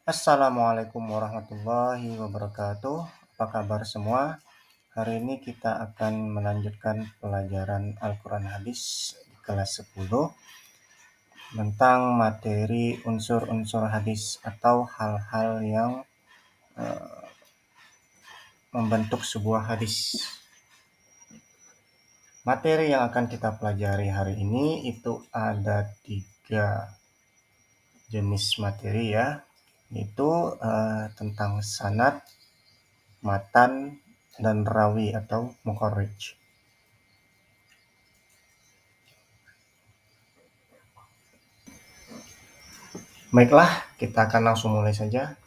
Assalamualaikum warahmatullahi wabarakatuh. Apa kabar semua? Hari ini kita akan melanjutkan pelajaran Al-Quran Hadis di kelas 10 tentang materi unsur-unsur hadis atau hal-hal yang membentuk sebuah hadis. Materi yang akan kita pelajari hari ini itu ada 3 jenis materi ya, yaitu tentang sanad, matan, dan rawi atau mukharrij. Baiklah, kita akan langsung mulai saja.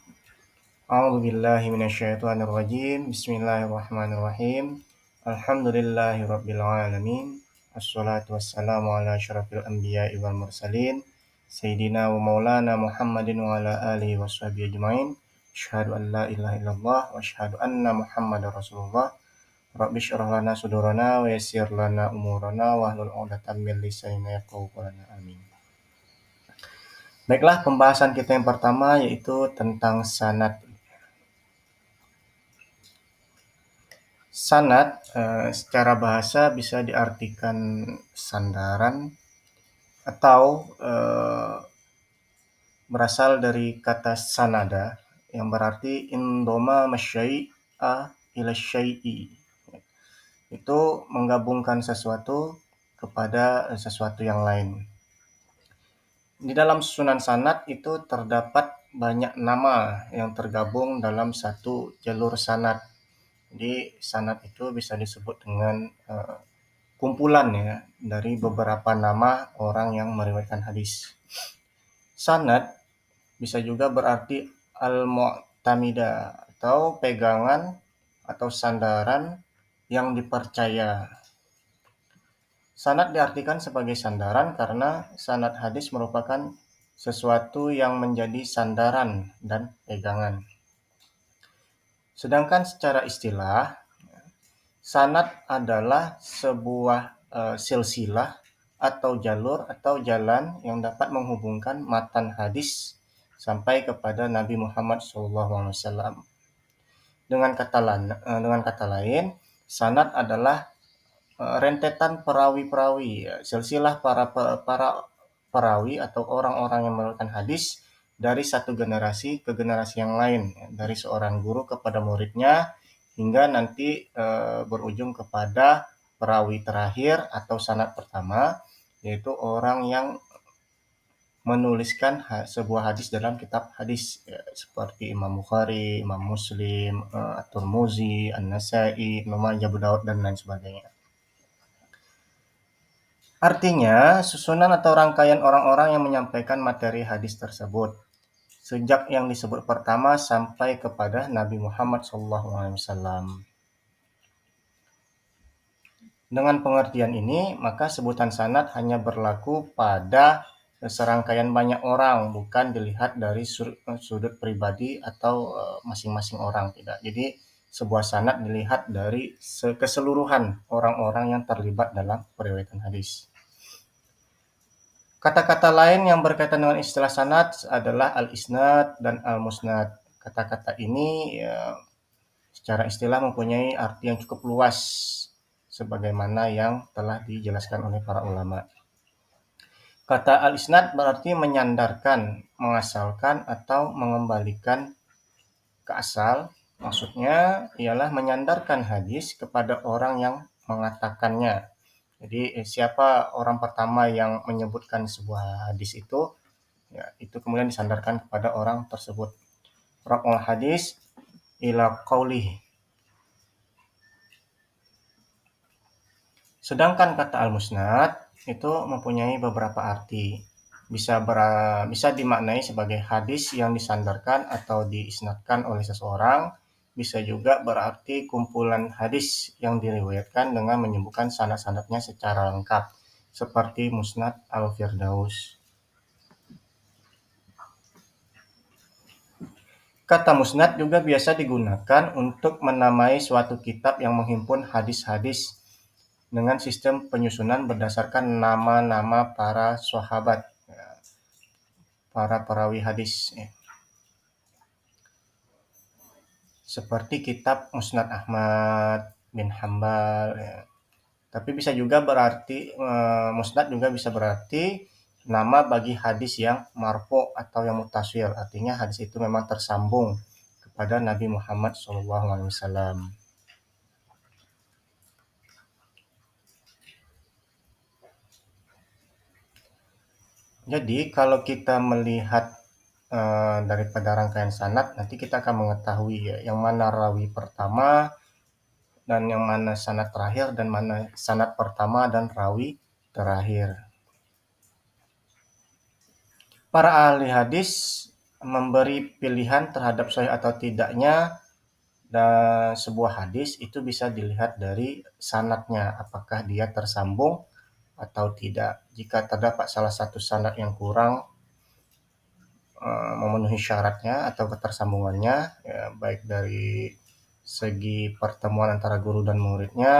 A'udzubillahi minasyaitonirrajim. Bismillahirrahmanirrahim. Alhamdulillahirabbil alamin. Assalatu wassalamu ala asyrafil anbiya'i wal mursalin. Sayyidina wa maulana Muhammadin wa ala alihi washabihi ajmain. Asyhadu an la ilaha illallah wa asyhadu anna Muhammadar Rasulullah. Rabbi shrah lana sudurana wa yassir lana umurana wahlul 'uqdatam min lisani yafqahu qawlana. Amin. Baiklah, pembahasan kita yang pertama yaitu tentang sanad. Sanad secara bahasa bisa diartikan sandaran atau berasal dari kata sanada yang berarti indoma masyai'a ila syai'i. Itu menggabungkan sesuatu kepada sesuatu yang lain. Di dalam susunan sanad itu terdapat banyak nama yang tergabung dalam satu jalur sanad. Jadi sanad itu bisa disebut dengan kumpulan ya dari beberapa nama orang yang meriwayatkan hadis. Sanad bisa juga berarti al-mu'tamida atau pegangan atau sandaran yang dipercaya. Sanad diartikan sebagai sandaran karena sanad hadis merupakan sesuatu yang menjadi sandaran dan pegangan. Sedangkan secara istilah, sanad adalah sebuah silsilah atau jalur atau jalan yang dapat menghubungkan matan hadis sampai kepada Nabi Muhammad SAW. Dengan kata lain, sanad adalah rentetan perawi-perawi, silsilah para perawi atau orang-orang yang meriwayatkan hadis dari satu generasi ke generasi yang lain, dari seorang guru kepada muridnya hingga nanti berujung kepada perawi terakhir atau sanad pertama, yaitu orang yang menuliskan sebuah hadis dalam kitab hadis seperti Imam Bukhari, Imam Muslim, At-Tirmidzi, An-Nasa'i, Ibnu Majah, Abu Daud, dan lain sebagainya. Artinya, susunan atau rangkaian orang-orang yang menyampaikan materi hadis tersebut, sejak yang disebut pertama sampai kepada Nabi Muhammad SAW. Dengan pengertian ini, maka sebutan sanad hanya berlaku pada serangkaian banyak orang, bukan dilihat dari sudut pribadi atau masing-masing orang, tidak. Jadi, sebuah sanad dilihat dari keseluruhan orang-orang yang terlibat dalam periwayatan hadis. Kata-kata lain yang berkaitan dengan istilah sanad adalah al-isnad dan al-musnad. Kata-kata ini secara istilah mempunyai arti yang cukup luas sebagaimana yang telah dijelaskan oleh para ulama. Kata al-isnad berarti menyandarkan, mengasalkan atau mengembalikan ke asal. Maksudnya ialah menyandarkan hadis kepada orang yang mengatakannya. Jadi siapa orang pertama yang menyebutkan sebuah hadis itu, ya, itu kemudian disandarkan kepada orang tersebut. Raf'ul hadis ila qaulihi. Sedangkan kata al-musnad itu mempunyai beberapa arti. Bisa dimaknai sebagai hadis yang disandarkan atau diisnadkan oleh seseorang. Bisa juga berarti kumpulan hadis yang diriwayatkan dengan menyebutkan sanad-sanadnya secara lengkap, seperti Musnad Al-Firdaus. Kata musnad juga biasa digunakan untuk menamai suatu kitab yang menghimpun hadis-hadis dengan sistem penyusunan berdasarkan nama-nama para sahabat, para perawi hadis. seperti kitab Musnad Ahmad bin Hambal ya. Tapi bisa juga berarti musnad juga bisa berarti nama bagi hadis yang marfu atau yang mutasil. Artinya hadis itu memang tersambung kepada Nabi Muhammad SAW. Jadi kalau kita melihat daripada rangkaian sanad, nanti kita akan mengetahui ya, yang mana rawi pertama dan yang mana sanad terakhir dan mana sanad pertama dan rawi terakhir. Para ahli hadis memberi pilihan terhadap sahih atau tidaknya dan sebuah hadis itu bisa dilihat dari sanadnya, apakah dia tersambung atau tidak. Jika terdapat salah satu sanad yang kurang memenuhi syaratnya atau ketersambungannya, ya, baik dari segi pertemuan antara guru dan muridnya,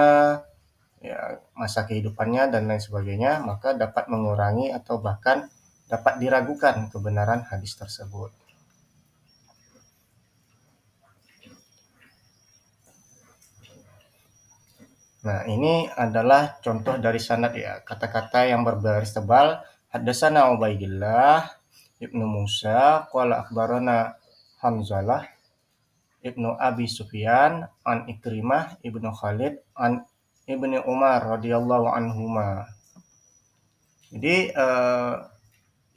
ya, masa kehidupannya dan lain sebagainya, maka dapat mengurangi atau bahkan dapat diragukan kebenaran hadis tersebut. Nah, ini adalah contoh dari sanad ya, kata-kata yang berbaris tebal. Haddatsana Ubaidillah Ibnu Musa qala akhbarana Hamzalah Ibnu Abi Sufyan an Ikrimah Ibnu Khalid an Ibnu Umar radhiyallahu anhuma. Jadi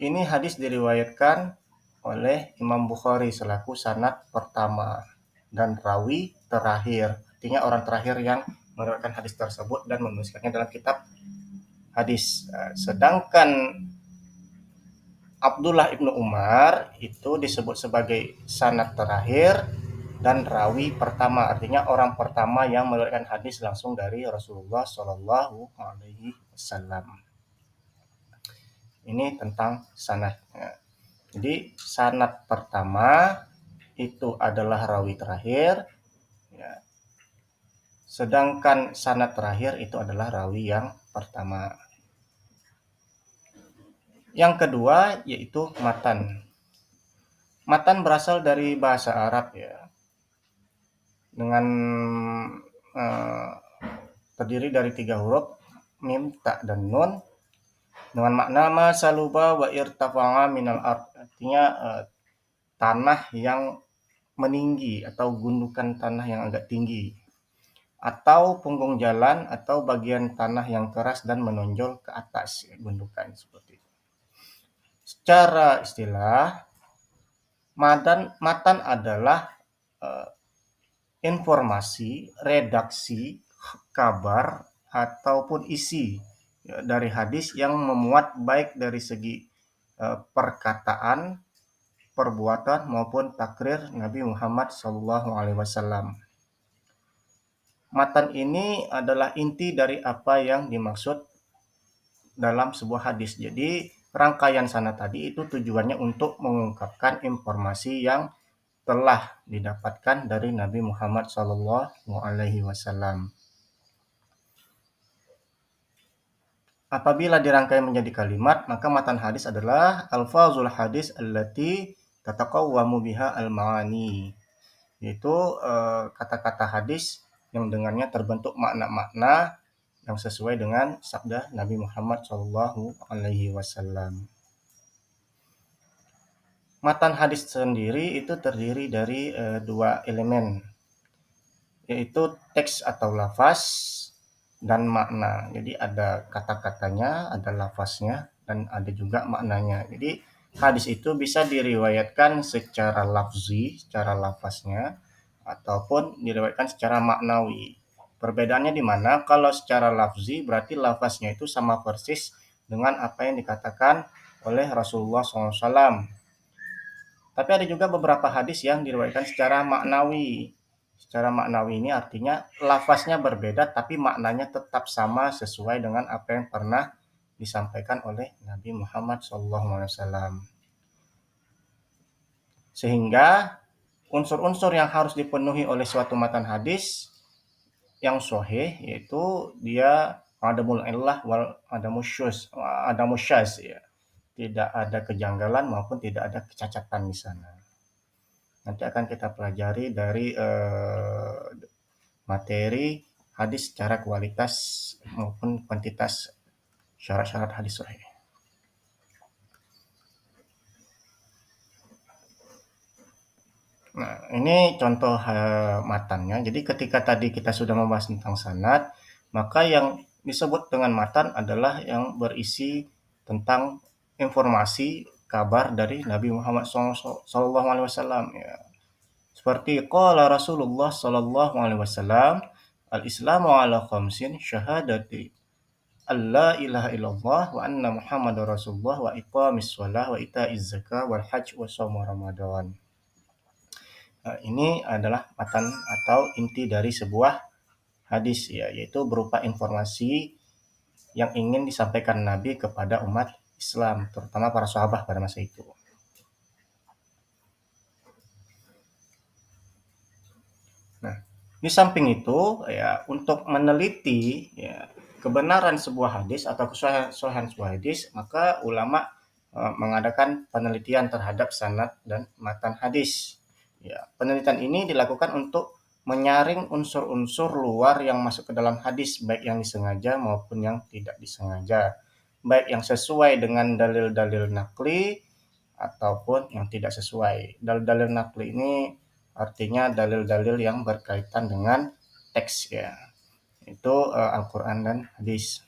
ini hadis diriwayatkan oleh Imam Bukhari selaku sanad pertama dan rawi terakhir. Artinya orang terakhir yang meriwayatkan hadis tersebut dan menuliskannya dalam kitab hadis. Sedangkan Abdullah ibnu Umar itu disebut sebagai sanad terakhir dan rawi pertama, artinya orang pertama yang meriwayatkan hadis langsung dari Rasulullah Shallallahu Alaihi Wasallam. Ini tentang sanad. Jadi sanad pertama itu adalah rawi terakhir, ya. Sedangkan sanad terakhir itu adalah rawi yang pertama. Yang kedua yaitu matan. Matan berasal dari bahasa Arab ya, dengan terdiri dari 3 huruf, mim, ta, dan nun, dengan makna ma saluba wa irtafa'a minal ard, artinya tanah yang meninggi atau gundukan tanah yang agak tinggi, atau punggung jalan atau bagian tanah yang keras dan menonjol ke atas, ya, gundukan seperti itu. Secara istilah, matan adalah informasi, redaksi, kabar, ataupun isi ya, dari hadis yang memuat baik dari segi perkataan, perbuatan maupun takrir Nabi Muhammad SAW. Matan ini adalah inti dari apa yang dimaksud dalam sebuah hadis. Jadi rangkaian sanad tadi itu tujuannya untuk mengungkapkan informasi yang telah didapatkan dari Nabi Muhammad SAW. Apabila dirangkai menjadi kalimat, maka matan hadis adalah alfazul hadis allati tataqawwamu biha al-ma'ani, yaitu kata-kata hadis yang dengannya terbentuk makna-makna yang sesuai dengan sabda Nabi Muhammad SAW. Matan hadis sendiri itu terdiri dari 2 elemen, yaitu teks atau lafaz dan makna. Jadi ada kata-katanya, ada lafaznya, dan ada juga maknanya. Jadi hadis itu bisa diriwayatkan secara lafzi, secara lafaznya, ataupun diriwayatkan secara maknawi. Perbedaannya di mana? Kalau secara lafzi berarti lafaznya itu sama persis dengan apa yang dikatakan oleh Rasulullah SAW. Tapi ada juga beberapa hadis yang diriwayatkan secara maknawi. Secara maknawi ini artinya lafaznya berbeda tapi maknanya tetap sama sesuai dengan apa yang pernah disampaikan oleh Nabi Muhammad SAW. Sehingga unsur-unsur yang harus dipenuhi oleh suatu matan hadis yang sahih yaitu dia adamul illah wal adamus syaz ya. Tidak ada kejanggalan maupun tidak ada kecacatan di sana. nanti akan kita pelajari dari materi hadis secara kualitas maupun kuantitas, syarat-syarat hadis sahih. Nah, ini contoh matannya. Jadi ketika tadi kita sudah membahas tentang sanad, maka yang disebut dengan matan adalah yang berisi tentang informasi kabar dari Nabi Muhammad Sallallahu Alaihi Wasallam. Ya. Seperti qala Rasulullah Sallallahu Alaihi Wasallam, al-Islamu ala khamsin syahadati alla ilaha illallah wa anna Muhammadar Rasulullah wa iqamis shalah wa ita'iz zakah wal hajj wa shaum Ramadan. Ini adalah matan atau inti dari sebuah hadis, ya, yaitu berupa informasi yang ingin disampaikan Nabi kepada umat Islam, terutama para sahabat pada masa itu. Nah, di samping itu, ya, untuk meneliti, ya, kebenaran sebuah hadis atau kesohihan sebuah hadis, maka ulama mengadakan penelitian terhadap sanad dan matan hadis. Ya, penelitian ini dilakukan untuk menyaring unsur-unsur luar yang masuk ke dalam hadis, baik yang disengaja maupun yang tidak disengaja, baik yang sesuai dengan dalil-dalil nakli ataupun yang tidak sesuai. Dalil-dalil nakli ini artinya dalil-dalil yang berkaitan dengan teks, ya, itu Al-Quran dan hadis.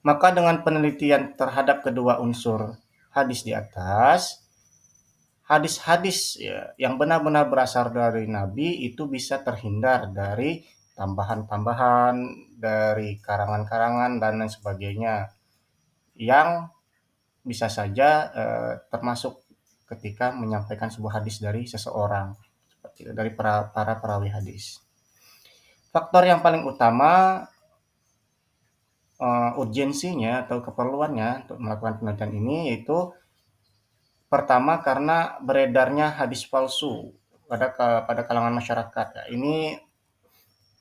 Maka dengan penelitian terhadap kedua unsur hadis di atas, hadis-hadis, ya, yang benar-benar berasal dari Nabi itu bisa terhindar dari tambahan-tambahan, dari karangan-karangan dan lain sebagainya yang bisa saja termasuk ketika menyampaikan sebuah hadis dari seseorang, seperti itu, dari para perawi hadis. Faktor yang paling utama urgensinya atau keperluannya untuk melakukan penelitian ini yaitu pertama karena beredarnya hadis palsu pada kalangan masyarakat. Ya, ini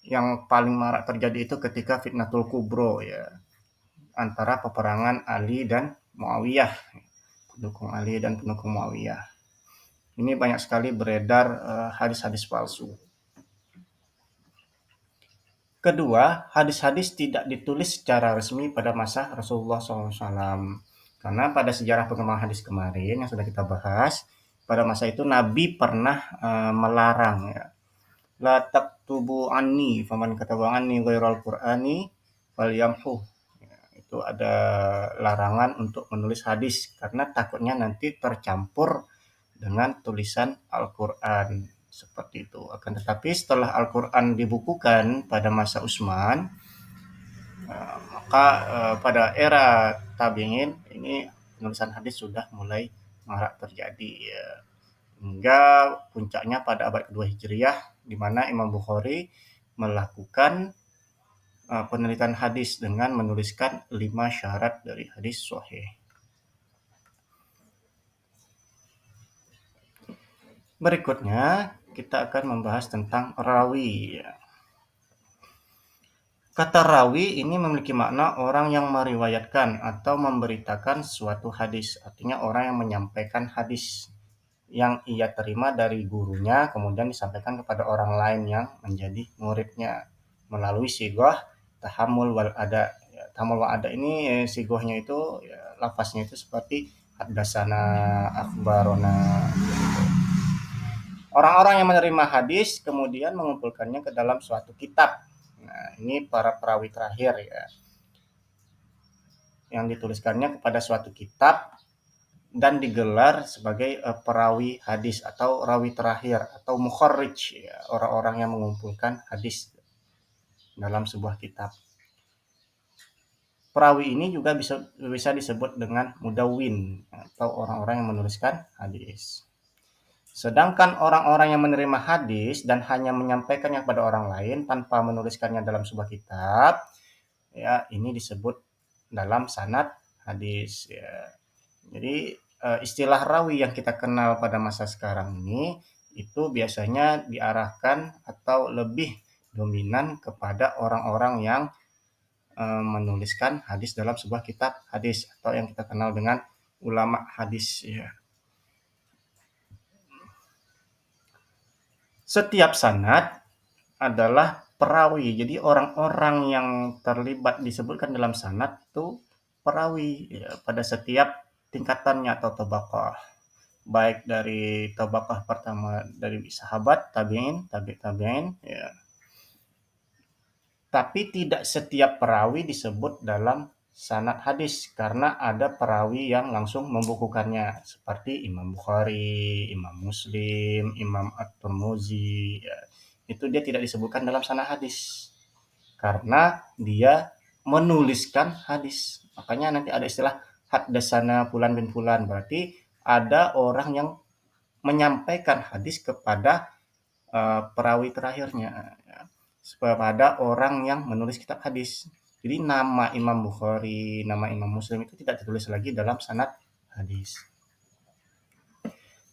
yang paling marak terjadi itu ketika Fitnatul Kubro, ya, antara peperangan Ali dan Muawiyah, pendukung Ali dan pendukung Muawiyah. Ini banyak sekali beredar hadis-hadis palsu. Kedua, hadis-hadis tidak ditulis secara resmi pada masa Rasulullah SAW. Karena pada sejarah pengembangan hadis kemarin yang sudah kita bahas, pada masa itu Nabi pernah melarang, ya, la taktubu anni faman kataba anni ghairal qur'ani falyamhu. Ya, itu ada larangan untuk menulis hadis karena takutnya nanti tercampur dengan tulisan Al-Quran, seperti itu. Akan tetapi setelah Al-Quran dibukukan pada masa Utsman, maka pada era tabi'in ini penulisan hadis sudah mulai marak terjadi, ya. Hingga puncaknya pada abad kedua Hijriah, di mana Imam Bukhari melakukan penelitian hadis dengan menuliskan 5 syarat dari hadis sahih. Berikutnya kita akan membahas tentang rawi, ya. Kata rawi ini memiliki makna orang yang meriwayatkan atau memberitakan suatu hadis. Artinya orang yang menyampaikan hadis yang ia terima dari gurunya kemudian disampaikan kepada orang lain yang menjadi muridnya melalui sigoh tahammul wal ada. Ya, tahammul wal ada ini sigohnya itu, ya, lafaznya itu seperti haddatsana, akhbarona. Orang-orang yang menerima hadis kemudian mengumpulkannya ke dalam suatu kitab. Nah, ini para perawi terakhir, ya, yang dituliskannya kepada suatu kitab dan digelar sebagai perawi hadis atau rawi terakhir atau mukharrij, ya, orang-orang yang mengumpulkan hadis dalam sebuah kitab. Perawi ini juga bisa disebut dengan mudawwin atau orang-orang yang menuliskan hadis. Sedangkan orang-orang yang menerima hadis dan hanya menyampaikannya kepada orang lain tanpa menuliskannya dalam sebuah kitab, ya, ini disebut dalam sanad hadis, ya. Jadi istilah rawi yang kita kenal pada masa sekarang ini itu biasanya diarahkan atau lebih dominan kepada orang-orang yang menuliskan hadis dalam sebuah kitab hadis atau yang kita kenal dengan ulama hadis, ya. Setiap sanad adalah perawi. Jadi orang-orang yang terlibat disebutkan dalam sanad itu perawi ya, pada setiap tingkatannya atau tabaqah. Baik dari tabaqah pertama dari sahabat, tabi'in, tabi'in ya. Tapi tidak setiap perawi disebut dalam sanad hadis karena ada perawi yang langsung membukukannya seperti Imam Bukhari, Imam Muslim, Imam At-Tirmidzi ya. Itu dia tidak disebutkan dalam sanad hadis karena dia menuliskan hadis. Makanya nanti ada istilah haddatsana fulan bin fulan, berarti ada orang yang menyampaikan hadis kepada perawi terakhirnya ya, kepada orang yang menulis kitab hadis. Jadi nama Imam Bukhari, nama Imam Muslim itu tidak ditulis lagi dalam sanad hadis.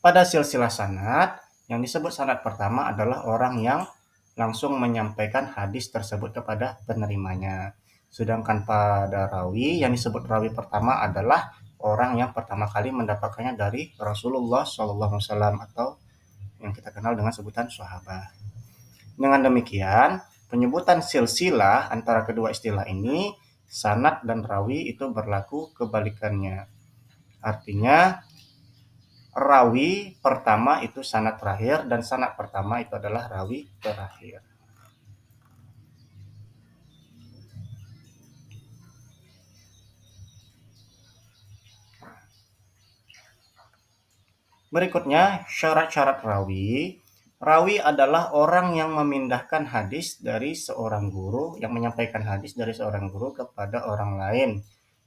Pada silsilah sanad, yang disebut sanad pertama adalah orang yang langsung menyampaikan hadis tersebut kepada penerimanya. Sedangkan pada rawi, yang disebut rawi pertama adalah orang yang pertama kali mendapatkannya dari Rasulullah SAW atau yang kita kenal dengan sebutan sahabat. Dengan demikian, penyebutan silsilah antara kedua istilah ini, sanad dan rawi itu berlaku kebalikannya. Artinya, rawi pertama itu sanad terakhir dan sanad pertama itu adalah rawi terakhir. Berikutnya, syarat-syarat rawi. Rawi adalah orang yang memindahkan hadis dari seorang guru, yang menyampaikan hadis dari seorang guru kepada orang lain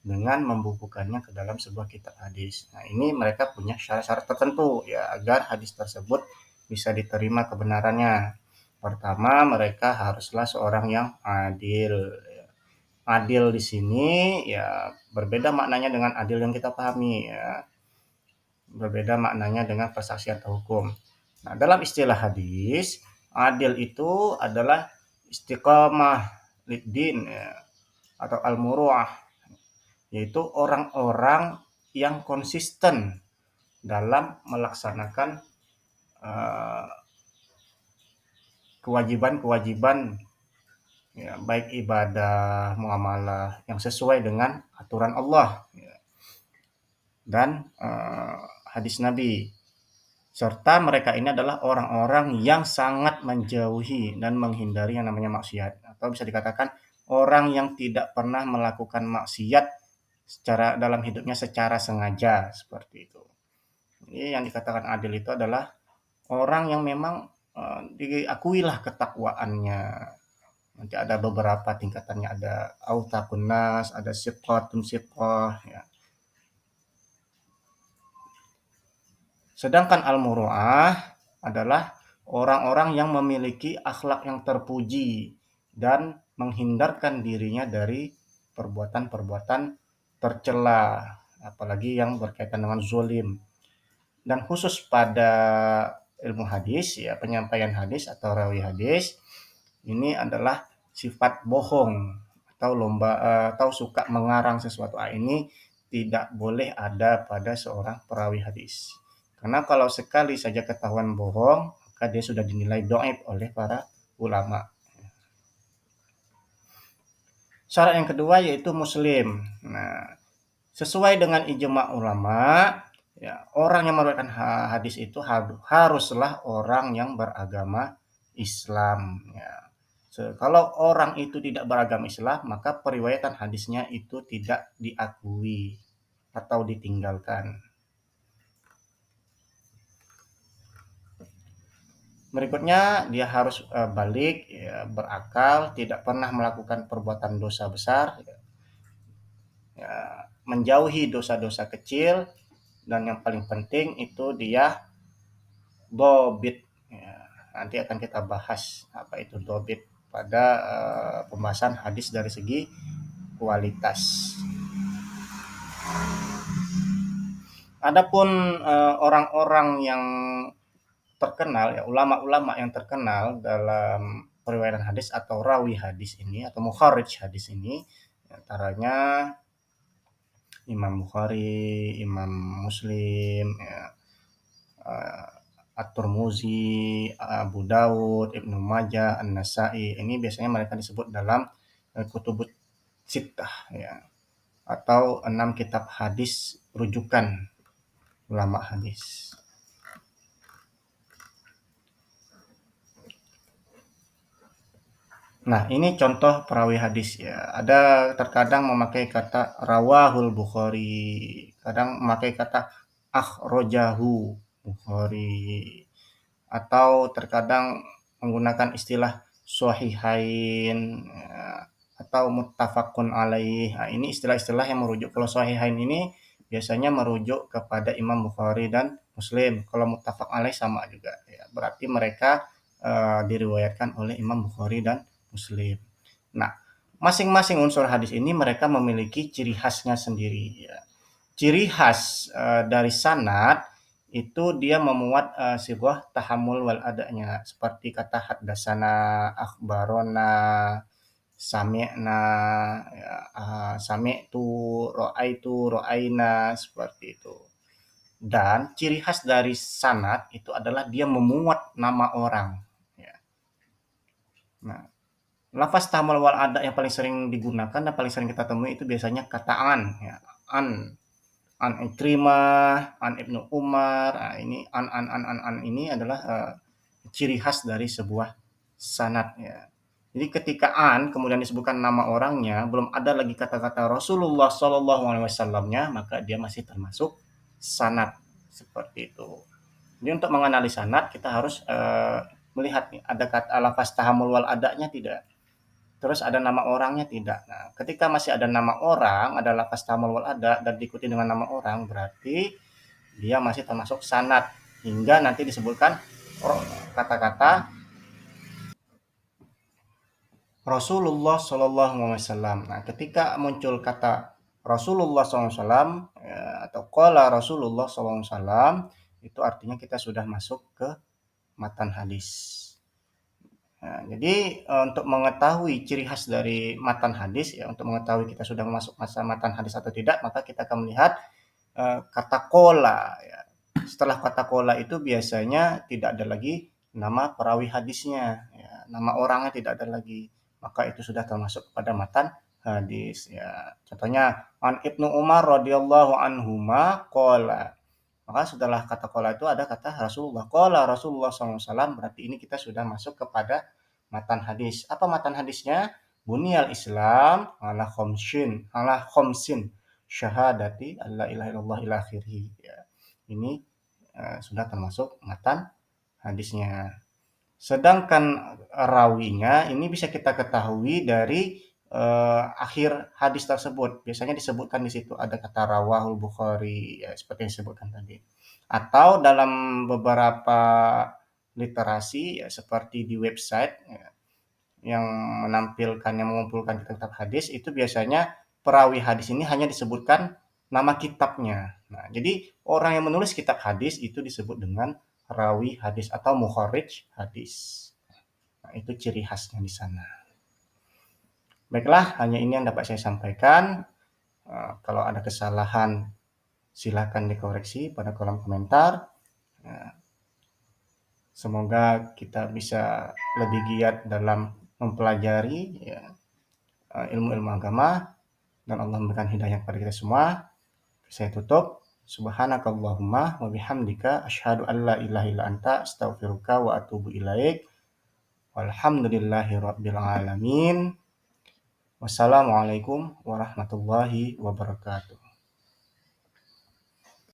dengan membukukannya ke dalam sebuah kitab hadis. Nah, ini mereka punya syarat-syarat tertentu ya agar hadis tersebut bisa diterima kebenarannya. Pertama, mereka haruslah seorang yang adil. Adil di sini ya berbeda maknanya dengan adil yang kita pahami ya. Berbeda maknanya dengan persaksian atau hukum. Nah, dalam istilah hadis, adil itu adalah istiqamah liddin ya, atau al-muru'ah, yaitu orang-orang yang konsisten dalam melaksanakan uh, kewajiban-kewajiban ya, baik ibadah, muamalah yang sesuai dengan aturan Allah ya, dan hadis Nabi. Serta mereka ini adalah orang-orang yang sangat menjauhi dan menghindari yang namanya maksiat. Atau bisa dikatakan orang yang tidak pernah melakukan maksiat secara dalam hidupnya secara sengaja seperti itu. Jadi yang dikatakan adil itu adalah orang yang memang diakuilah ketakwaannya. Nanti ada beberapa tingkatannya, ada autakun nas, ada siqatun siqah ya. Sedangkan al-muru'ah adalah orang-orang yang memiliki akhlak yang terpuji dan menghindarkan dirinya dari perbuatan-perbuatan tercela, apalagi yang berkaitan dengan zolim. Dan khusus pada ilmu hadis, ya penyampaian hadis atau rawi hadis, ini adalah sifat bohong atau atau suka mengarang sesuatu. Ini tidak boleh ada pada seorang perawi hadis. Karena kalau sekali saja ketahuan bohong, maka dia sudah dinilai dhaif oleh para ulama. Syarat yang kedua yaitu muslim. Nah, sesuai dengan ijma ulama, ya, orang yang meriwayatkan hadis itu haruslah orang yang beragama Islam. Ya. Kalau orang itu tidak beragama Islam, maka periwayatan hadisnya itu tidak diakui atau ditinggalkan. Berikutnya dia harus balik, ya, berakal, tidak pernah melakukan perbuatan dosa besar, ya, menjauhi dosa-dosa kecil, dan yang paling penting itu dia dobit. Ya, nanti akan kita bahas apa itu dobit pada pembahasan hadis dari segi kualitas. Adapun orang-orang yang terkenal ya, ulama-ulama yang terkenal dalam periwayatan hadis atau rawi hadis ini atau mukharrij hadis ini, antaranya Imam Bukhari, Imam Muslim, ya, At-Tirmidzi, Abu Daud, Ibnu Majah, An-Nasa'i. Ini biasanya mereka disebut dalam kutubut sittah ya, atau 6 kitab hadis rujukan ulama hadis. Nah, ini contoh perawi hadis ya. Ada terkadang memakai kata rawahul Bukhari, kadang memakai kata akhrajahu Bukhari, atau terkadang menggunakan istilah sahihain ya, atau muttafaqun alaih. Nah, ini istilah-istilah yang merujuk. Kalau sahihain ini biasanya merujuk kepada Imam Bukhari dan Muslim. Kalau muttafaq alaih sama juga ya. Berarti mereka diriwayatkan oleh Imam Bukhari dan Muslim. Nah, masing-masing unsur hadis ini mereka memiliki ciri khasnya sendiri ya. Ciri khas dari sanad itu dia memuat sebuah tahammul wal adanya, seperti kata haddasana, akhbarona, sami'na, ya, sami'tu, ra'aitu, ra'aina, seperti itu. Dan ciri khas dari sanad itu adalah dia memuat nama orang ya. Nah, lafaz tahammul wal ada yang paling sering digunakan dan paling sering kita temui itu biasanya kata an ya. An Ikrimah, an Ibnu Umar. Nah, ini an ini adalah ciri khas dari sebuah sanad ya. Jadi ketika an kemudian disebutkan nama orangnya, belum ada lagi kata-kata Rasulullah Shallallahu Alaihi Wasallamnya, maka dia masih termasuk sanad seperti itu. Jadi untuk mengenali sanad kita harus melihat nih, ada kata lafaz tahammul wal adanya tidak, terus ada nama orangnya tidak. Nah, ketika masih ada nama orang, ada lafaz tahammul wal ada dan diikuti dengan nama orang, berarti dia masih termasuk sanad hingga nanti disebutkan kata-kata Rasulullah Shallallahu Alaihi Wasallam. Nah, ketika muncul kata Rasulullah SAW atau qala Rasulullah SAW, itu artinya kita sudah masuk ke matan hadis. Nah, jadi untuk mengetahui ciri khas dari matan hadis ya, untuk mengetahui kita sudah masuk masa matan hadis atau tidak, maka kita akan melihat kata qala ya. Setelah kata qala itu biasanya tidak ada lagi nama perawi hadisnya ya, nama orangnya tidak ada lagi. Maka itu sudah termasuk pada matan hadis ya. Contohnya an Ibnu Umar radhiyallahu anhuma qala. Maka setelah kata qala itu ada kata Rasulullah. Qala Rasulullah SAW, berarti ini kita sudah masuk kepada matan hadis. Apa matan hadisnya? Bunyal Islam ala khomsin syahadati alla ilaha illallah ila akhirih. Ya. Ini sudah termasuk matan hadisnya. Sedangkan rawinya ini bisa kita ketahui dari akhir hadis tersebut. Biasanya disebutkan di situ ada kata rawahul Bukhari ya, seperti yang disebutkan tadi. Atau dalam beberapa literasi ya, seperti di website ya, yang menampilkan yang mengumpulkan kitab hadis itu biasanya perawi hadis ini hanya disebutkan nama kitabnya. Nah, jadi orang yang menulis kitab hadis itu disebut dengan rawi hadis atau mukharrij hadis. Nah, itu ciri khasnya di sana. Baiklah, hanya ini yang dapat saya sampaikan. Kalau ada kesalahan, silakan dikoreksi pada kolom komentar. Semoga kita bisa lebih giat dalam mempelajari ya, ilmu-ilmu agama, dan Allah memberikan hidayah kepada kita semua. Saya tutup. Subhanakallahumma wa bihamdika asyhadu an la ilaha illa anta astaghfiruka wa atubu ilaik. Walhamdulillahirabbil alamin. Wassalamualaikum warahmatullahi wabarakatuh.